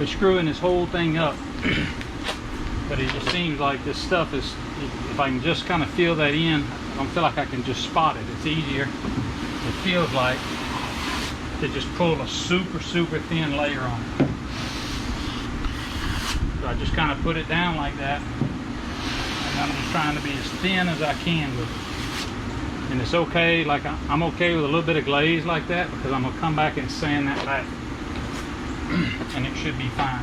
be screwing this whole thing up. But it just seems like this stuff is, if I can just kind of feel that in, I don't feel like I can just spot it. It's easier, it feels like, to just pull a super thin layer on it. So I just kind of put it down like that, and I'm just trying to be as thin as I can with it. And it's okay, like I'm okay with a little bit of glaze like that, because I'm gonna come back and sand that back and it should be fine.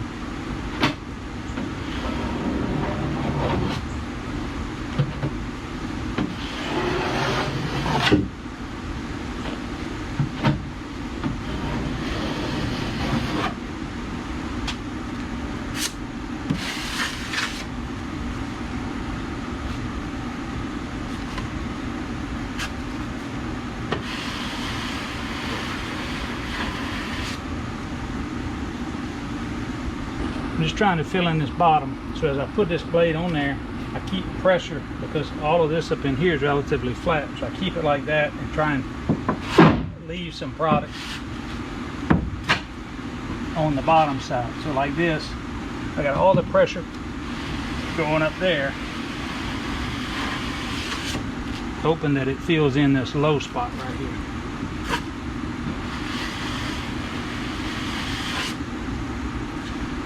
I'm just trying to fill in this bottom, so as I put this blade on there, I keep pressure, because all of this up in here is relatively flat, so I keep it like that and try and leave some product on the bottom side. So like this, I got all the pressure going up there, hoping that it fills in this low spot right here.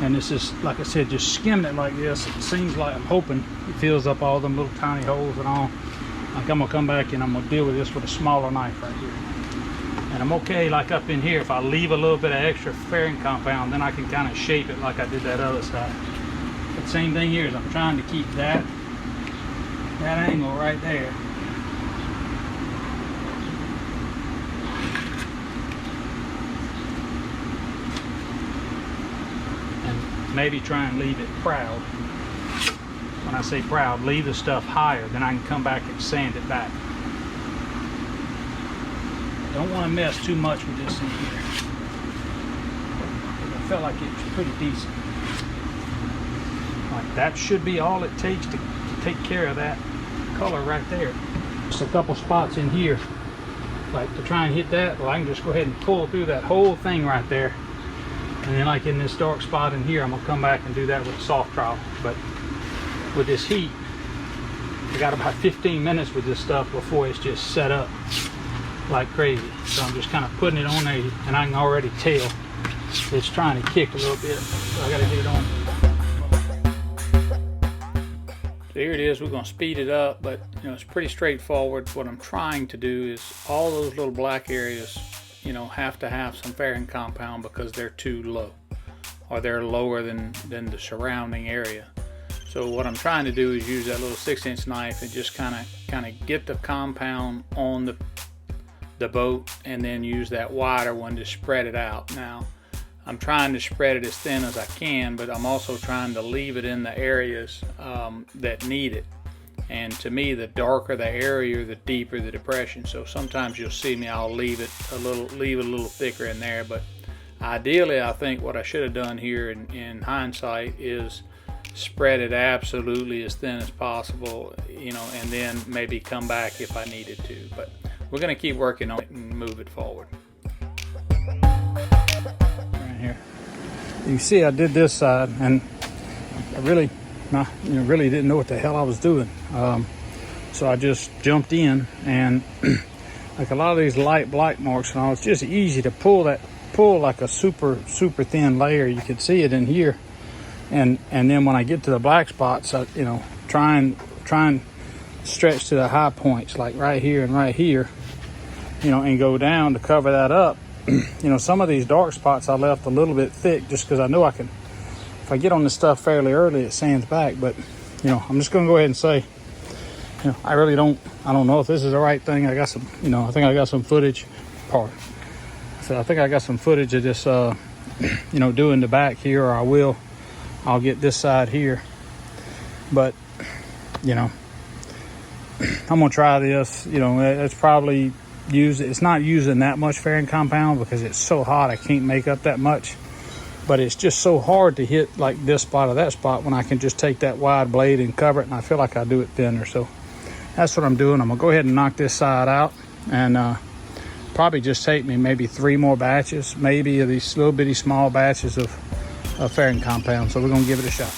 And this is, like I said, just skimming it like this. It seems like, I'm hoping it fills up all them little tiny holes and all. Like I'm gonna come back and I'm gonna deal with this with a smaller knife right here. And I'm okay, like up in here, if I leave a little bit of extra fairing compound, then I can kind of shape it like I did that other side. But same thing here, is I'm trying to keep that angle right there. Maybe try and leave it proud. When I say proud, leave the stuff higher, then I can come back and sand it back. Don't want to mess too much with this in here. I felt like it was pretty decent. Like that should be all it takes to take care of that color right there. Just a couple spots in here, like to try and hit that. Well, I can just go ahead and pull through that whole thing right there. And then like in this dark spot in here, I'm gonna come back and do that with a soft trowel. But with this heat, I got about 15 minutes with this stuff before it's just set up like crazy. So I'm just kind of putting it on there, and I can already tell it's trying to kick a little bit. So I gotta get it on. So here it is, we're gonna speed it up, but you know, it's pretty straightforward. What I'm trying to do is all those little black areas, you know, have to have some fairing compound because they're too low, or they're lower than the surrounding area. So what I'm trying to do is use that little 6-inch knife and just kind of get the compound on the boat, and then use that wider one to spread it out. Now I'm trying to spread it as thin as I can, but I'm also trying to leave it in the areas that need it. And to me, the darker the area, the deeper the depression. So sometimes you'll see me, I'll leave it a little thicker in there. But ideally, I think what I should have done here in hindsight is spread it absolutely as thin as possible, you know, and then maybe come back if I needed to. But we're going to keep working on it and move it forward. Right here, you see, I did this side, and I really didn't know what the hell I was doing. So I just jumped in, and like a lot of these light black marks and all, it's just easy to pull like a super thin layer. You can see it in here, and then when I get to the black spots, I, you know, try and stretch to the high points, like right here and right here, you know, and go down to cover that up. You know, some of these dark spots I left a little bit thick just because I know I can. If I get on this stuff fairly early, it sands back. But you know, I'm just going to go ahead and say, you know, I don't know if this is the right thing. I got some, you know, I think I got some footage. So I think I got some footage of this, you know, doing the back here, or I'll get this side here. But you know, I'm gonna try this. You know, it's probably it's not using that much fairing compound because it's so hot. I can't make up that much. But it's just so hard to hit like this spot or that spot when I can just take that wide blade and cover it, and I feel like I do it thinner. So that's what I'm doing. I'm gonna go ahead and knock this side out, and probably just take me maybe 3 more batches, maybe of these little bitty small batches of fairing compound, so we're gonna give it a shot.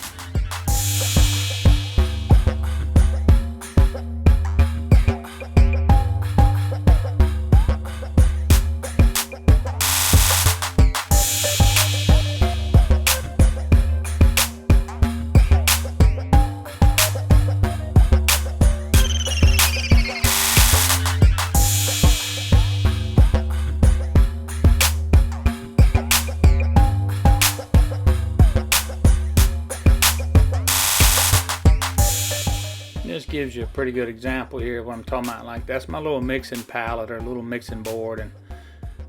This gives you a pretty good example here of what I'm talking about. Like, that's my little mixing pallet or little mixing board, and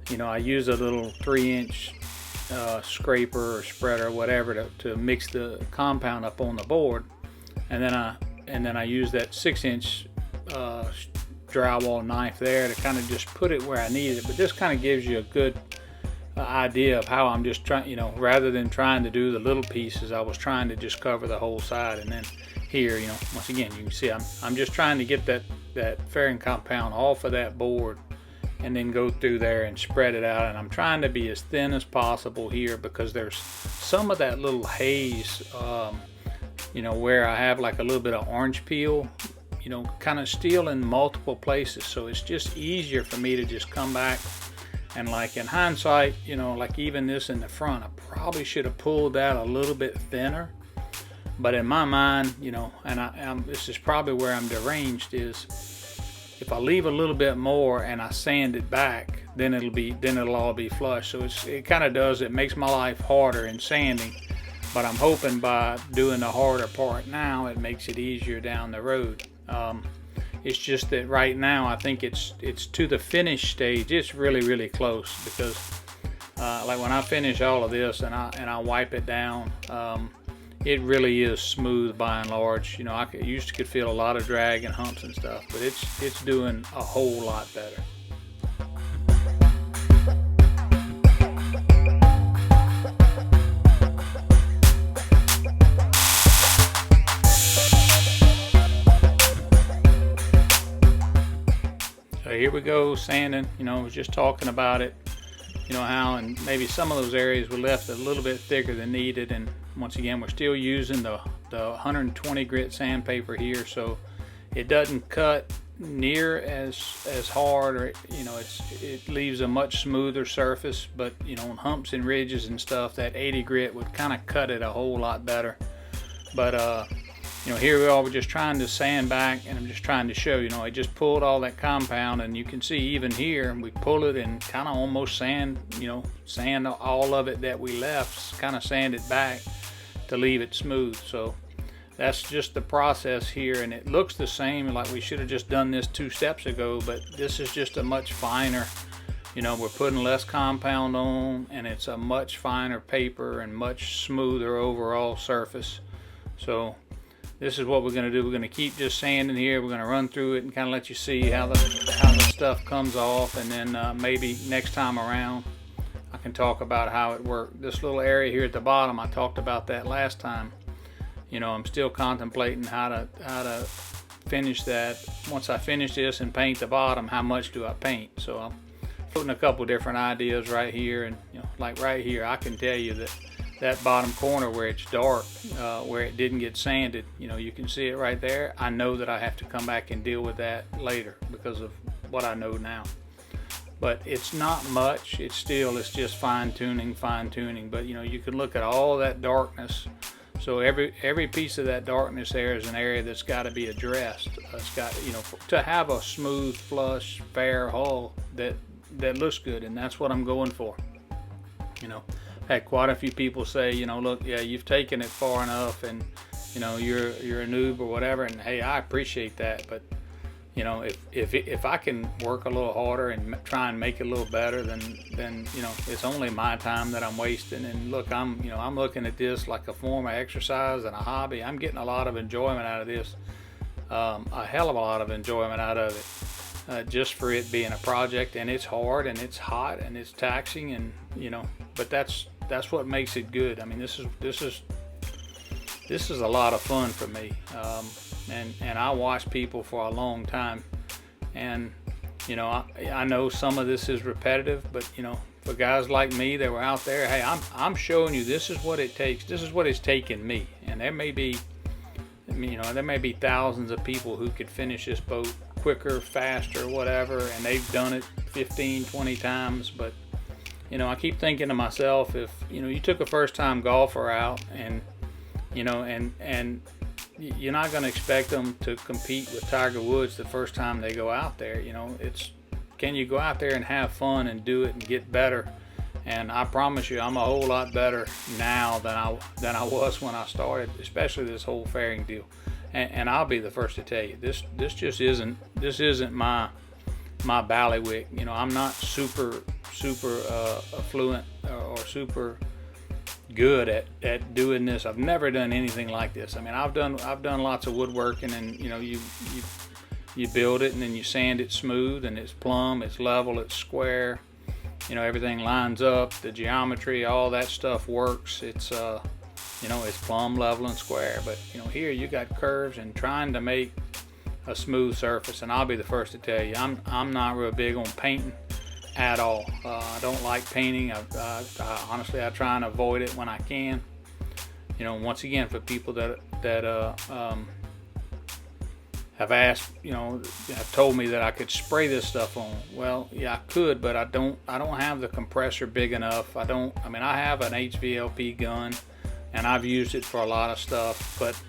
you know, I use a little 3-inch scraper or spreader or whatever to mix the compound up on the board, and then I use that 6-inch drywall knife there to kind of just put it where I need it. But this kind of gives you a good idea of how I'm just trying, you know, rather than trying to do the little pieces, I was trying to just cover the whole side. And then here, you know, once again, you can see I'm just trying to get that fairing compound off of that board and then go through there and spread it out. And I'm trying to be as thin as possible here because there's some of that little haze, you know, where I have like a little bit of orange peel, you know, kind of still in multiple places. So it's just easier for me to just come back. And like in hindsight, you know, like even this in the front, I probably should have pulled that a little bit thinner. But in my mind, you know, and this is probably where I'm deranged, is if I leave a little bit more and I sand it back, then it'll all be flush. So it makes my life harder in sanding. But I'm hoping by doing the harder part now, it makes it easier down the road. It's just that right now I think it's to the finish stage. It's really, really close because like when I finish all of this and I wipe it down, it really is smooth by and large. You know, I used to feel a lot of drag and humps and stuff, but it's doing a whole lot better. So here we go, sanding. You know, I was just talking about it, you know, how and maybe some of those areas were left a little bit thicker than needed. And once again, we're still using the 120 grit sandpaper here, so it doesn't cut near as hard, or you know, it leaves a much smoother surface. But you know, on humps and ridges and stuff, that 80 grit would kind of cut it a whole lot better. But you know, here we are, we're just trying to sand back, and I'm just trying to show, you know, I just pulled all that compound, and you can see even here, we pull it and kind of almost sand all of it that we left, kind of sand it back to leave it smooth. So that's just the process here, and it looks the same, like we should have just done this 2 steps ago, but this is just a much finer, you know, we're putting less compound on, and it's a much finer paper and much smoother overall surface. So this is what we're going to do. We're going to keep just sanding here. We're going to run through it and kind of let you see how the stuff comes off, and then maybe next time around I can talk about how it worked. This little area here at the bottom, I talked about that last time. You know, I'm still contemplating how to finish that. Once I finish this and paint the bottom, how much do I paint? So I'm putting a couple different ideas right here, and you know, like right here, I can tell you that bottom corner where it's dark, where it didn't get sanded, you know, you can see it right there. I know that I have to come back and deal with that later because of what I know now. But it's not much. It's just fine tuning. But you know, you can look at all that darkness. So every piece of that darkness there is an area that's got to be addressed. It's got, you know, to have a smooth, flush, fair hull that looks good, and that's what I'm going for. You know, had quite a few people say, you know, look, yeah, you've taken it far enough, and you know, you're a noob or whatever, and hey, I appreciate that, but you know, if I can work a little harder and try and make it a little better, then you know, it's only my time that I'm wasting. And look, I'm looking at this like a form of exercise and a hobby. I'm getting a lot of enjoyment out of this, a hell of a lot of enjoyment out of it, just for it being a project. And it's hard, and it's hot, and it's taxing, and you know, but that's what makes it good. I mean, this is a lot of fun for me. And I watch people for a long time, and you know, I know some of this is repetitive, but you know, for guys like me that were out there, hey, I'm showing you this is what it takes. This is what it's taken me. And there may be, there may be thousands of people who could finish this boat quicker, faster, whatever, and they've done it 15, 20 times. But I keep thinking to myself, if you took a first-time golfer out, and and you're not going to expect them to compete with Tiger Woods the first time they go out there. It's, can you go out there and have fun and do it and get better? And I promise you, I'm a whole lot better now than I was when I started, especially this whole fairing deal. And I'll be the first to tell you, this just isn't my ballywick. I'm not super affluent or super good at doing this. I've never done anything like this. I mean, I've done lots of woodworking, and you build it and then you sand it smooth, and it's plumb, it's level, it's square. Everything lines up, the geometry, all that stuff works. It's it's plumb, level, and square. But here you got curves and trying to make a smooth surface. And I'll be the first to tell you, I'm not real big on painting at all. I don't like painting. I honestly, I try and avoid it when I can. Once again, for people that have asked, have told me that I could spray this stuff on. Well, yeah, I could, but I don't have the compressor big enough. I have an HVLP gun, and I've used it for a lot of stuff, but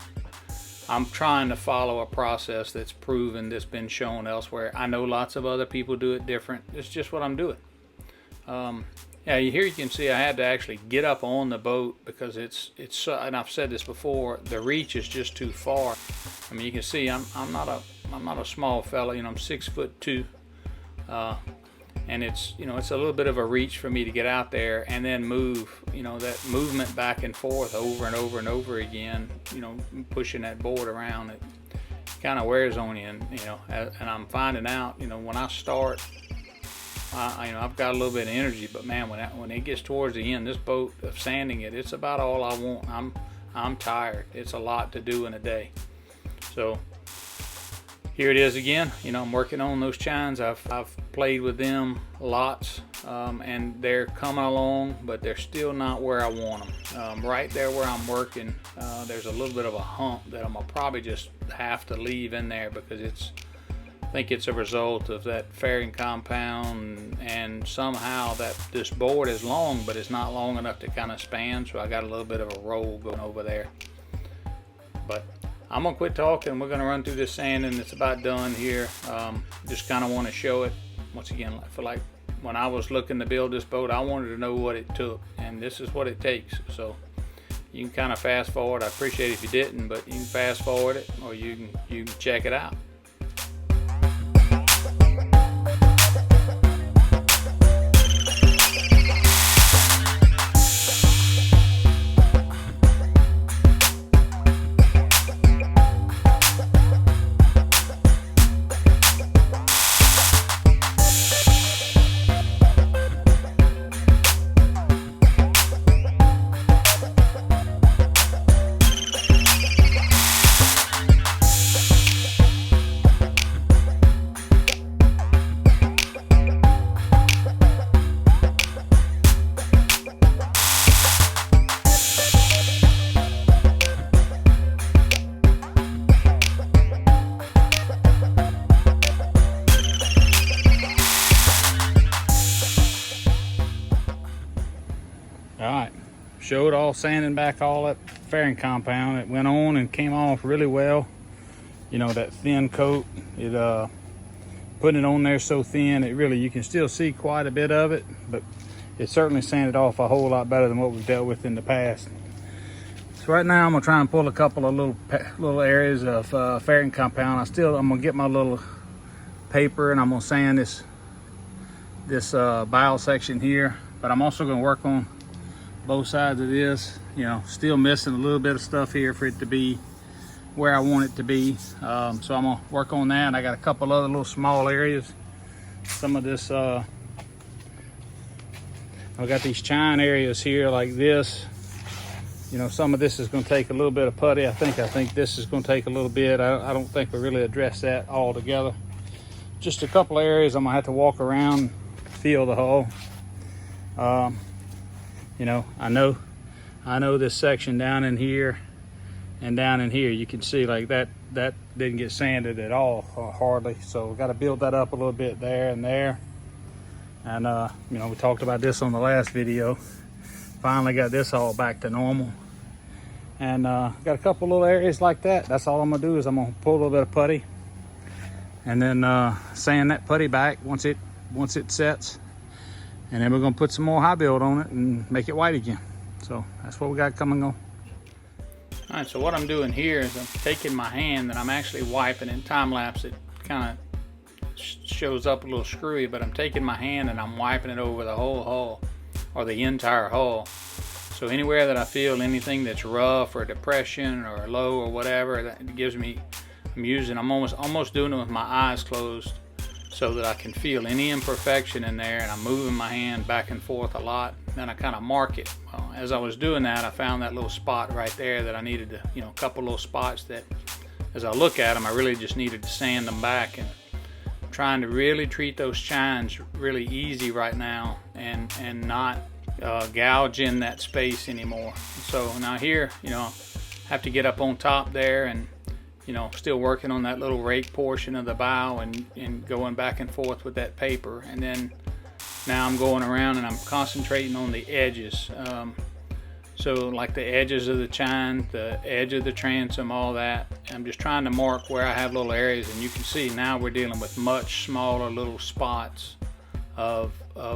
I'm trying to follow a process that's proven, that's been shown elsewhere. I know lots of other people do it different. It's just what I'm doing. Yeah, here you can see I had to actually get up on the boat because it's and I've said this before, the reach is just too far. I mean, you can see I'm not a small fella. I'm 6'2", and it's it's a little bit of a reach for me to get out there and then move. That movement back and forth over and over and over again. Pushing that board around, it kind of wears on you, and I'm finding out when I start. I've got a little bit of energy, but man, when it gets towards the end, this boat of sanding it, it's about all I want. I'm tired. It's a lot to do in a day. So here it is again. I'm working on those chines. I've played with them lots, and they're coming along, but they're still not where I want them. Right there where I'm working, there's a little bit of a hump that I'm gonna probably just have to leave in there because I think it's a result of that fairing compound, and somehow that this board is long, but it's not long enough to kind of span, so I got a little bit of a roll going over there. But I'm gonna quit talking. We're gonna run through this sanding. It's about done here. Just kind of want to show it once again. For like when I was looking to build this boat, I wanted to know what it took, and this is what it takes. So you can kind of fast forward. I appreciate it if you didn't, but you can fast forward it, or you can check it out. Alright, showed all sanding back all that fairing compound. It went on and came off really well. That thin coat, putting it on there so thin, you can still see quite a bit of it, but it certainly sanded off a whole lot better than what we've dealt with in the past. So right now I'm gonna try and pull a couple of little areas of fairing compound. I'm gonna get my little paper and I'm gonna sand this bow section here, but I'm also gonna work on both sides of this. Still missing a little bit of stuff here for it to be where I want it to be. So I'm gonna work on that. I got a couple other little small areas. Some of this, I've got these chine areas here like this. Some of this is gonna take a little bit of putty. I think this is gonna take a little bit. I don't think we really addressed that all together. Just a couple areas I'm gonna have to walk around, feel the hull. You know, I know this section down in here and down in here, you can see like that didn't get sanded at all, hardly. So we got to build that up a little bit there and there. And you know, we talked about this on the last video. Finally got this all back to normal. And got a couple little areas like that. That's all I'm gonna do is I'm gonna pull a little bit of putty and then sand that putty back once it sets. And then we're gonna put some more high build on it and make it white again. So that's what we got coming on. All right, so what I'm doing here is I'm taking my hand and I'm actually wiping it. In time lapse, it kind of shows up a little screwy, but I'm taking my hand and I'm wiping it over the whole hull, or the entire hull. So anywhere that I feel anything that's rough or depression or low or whatever, that gives me, I'm almost doing it with my eyes closed so that I can feel any imperfection in there, and I'm moving my hand back and forth a lot. Then I kind of mark it. Well, as I was doing that, I found that little spot right there that I needed to, you know, a couple little spots that as I look at them, I really just needed to sand them back. And I'm trying to really treat those chines really easy right now and not gouge in that space anymore. So now here, you know, I have to get up on top there and, you know, still working on that little rake portion of the bow and going back and forth with that paper. And then now I'm going around and I'm concentrating on the edges. So like the edges of the chine, the edge of the transom, all that. I'm just trying to mark where I have little areas, and you can see now we're dealing with much smaller little spots of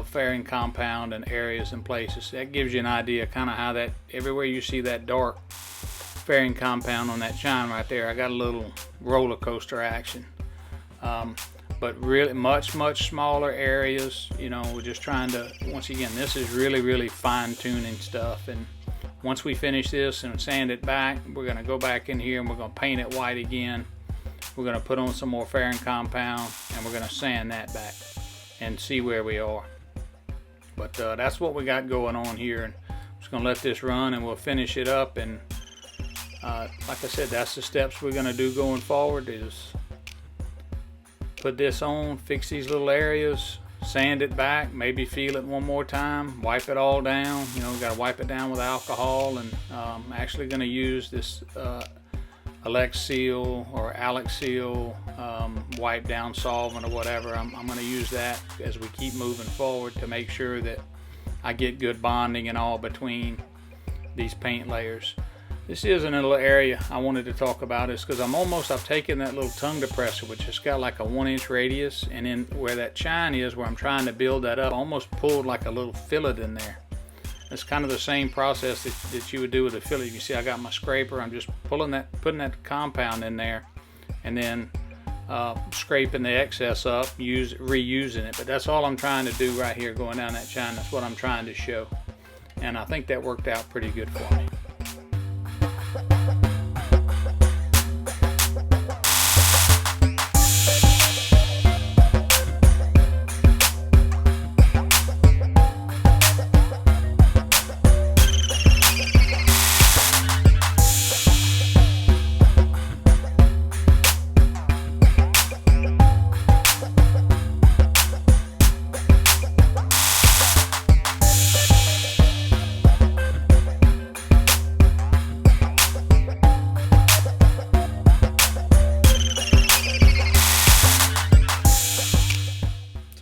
fairing compound and areas and places. That gives you an idea kind of how that, everywhere you see that dark fairing compound on that chine right there, I got a little roller coaster action. But really much smaller areas, you know, we're just trying to, once again, this is really fine tuning stuff. And once we finish this and sand it back, we're going to go back in here and we're going to paint it white again. We're going to put on some more fairing compound and we're going to sand that back and see where we are. But that's what we got going on here, and I'm just going to let this run and we'll finish it up. And like I said, that's the steps we're going to do going forward, is put this on, fix these little areas, sand it back, maybe feel it one more time, wipe it all down. You know, got to wipe it down with alcohol. And I'm actually going to use this Alex Seal or Alex Seal wipe down solvent or whatever. I'm going to use that as we keep moving forward to make sure that I get good bonding and all between these paint layers. This is another area I wanted to talk about, is because I've taken that little tongue depressor, which has got like a 1-inch radius, and in where that chine is, where I'm trying to build that up, I almost pulled like a little fillet in there. It's kind of the same process that you would do with a fillet. You can see I got my scraper, I'm just putting that compound in there, and then scraping the excess up, reusing it. But that's all I'm trying to do right here, going down that chine. That's what I'm trying to show, and I think that worked out pretty good for me.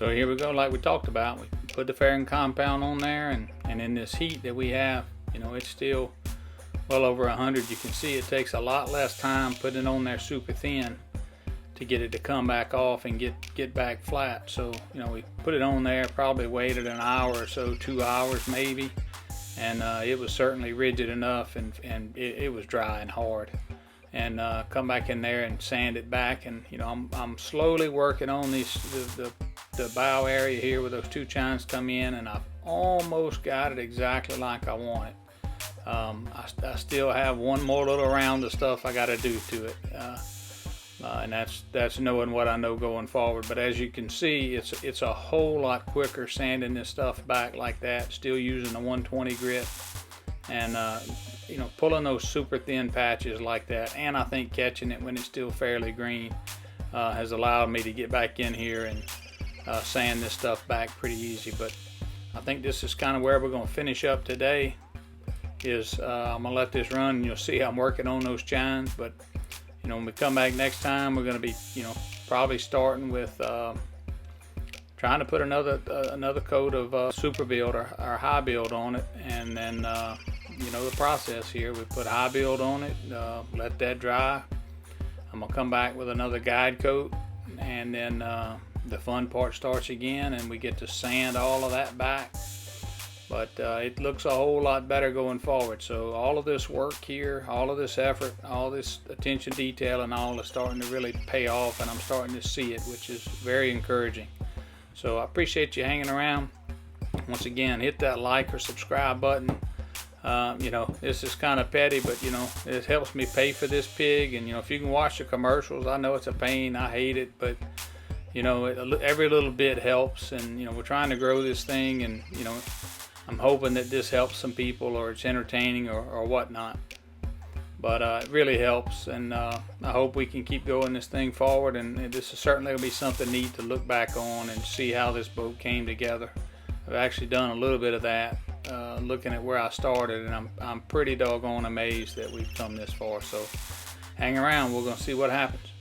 So here we go, like we talked about, we put the fairing compound on there, and in this heat that we have, you know, it's still well over 100. You can see it takes a lot less time putting it on there super thin to get it to come back off and get back flat. So, you know, we put it on there, probably waited an hour or so, 2 hours maybe, and it was certainly rigid enough, and it was dry and hard. And come back in there and sand it back, and you know, I'm slowly working on the bow area here where those two chines come in, and I've almost got it exactly like I want it. I still have one more little round of stuff I got to do to it, and that's knowing what I know going forward. But as you can see, it's a whole lot quicker sanding this stuff back like that, still using the 120 grit, and you know, pulling those super thin patches like that, and I think catching it when it's still fairly green has allowed me to get back in here and sand this stuff back pretty easy. But I think this is kind of where we're going to finish up today. I'm going to let this run and you'll see I'm working on those chines. But when we come back next time, we're going to be probably starting with trying to put another coat of super build or high build on it. And then the process here, we put high build on it, let that dry. I'm going to come back with another guide coat, and then the fun part starts again, and we get to sand all of that back. But it looks a whole lot better going forward. So all of this work here, all of this effort, all this attention detail and all is starting to really pay off, and I'm starting to see it, which is very encouraging. So I appreciate you hanging around. Once again, hit that like or subscribe button. This is kind of petty, but it helps me pay for this pig. And if you can watch the commercials, I know it's a pain, I hate it, but every little bit helps. And we're trying to grow this thing, and I'm hoping that this helps some people, or it's entertaining, or whatnot. But it really helps, and I hope we can keep going this thing forward. And this is certainly going to be something neat to look back on and see how this boat came together. I've actually done a little bit of that, looking at where I started, and I'm pretty doggone amazed that we've come this far. So hang around, we're going to see what happens.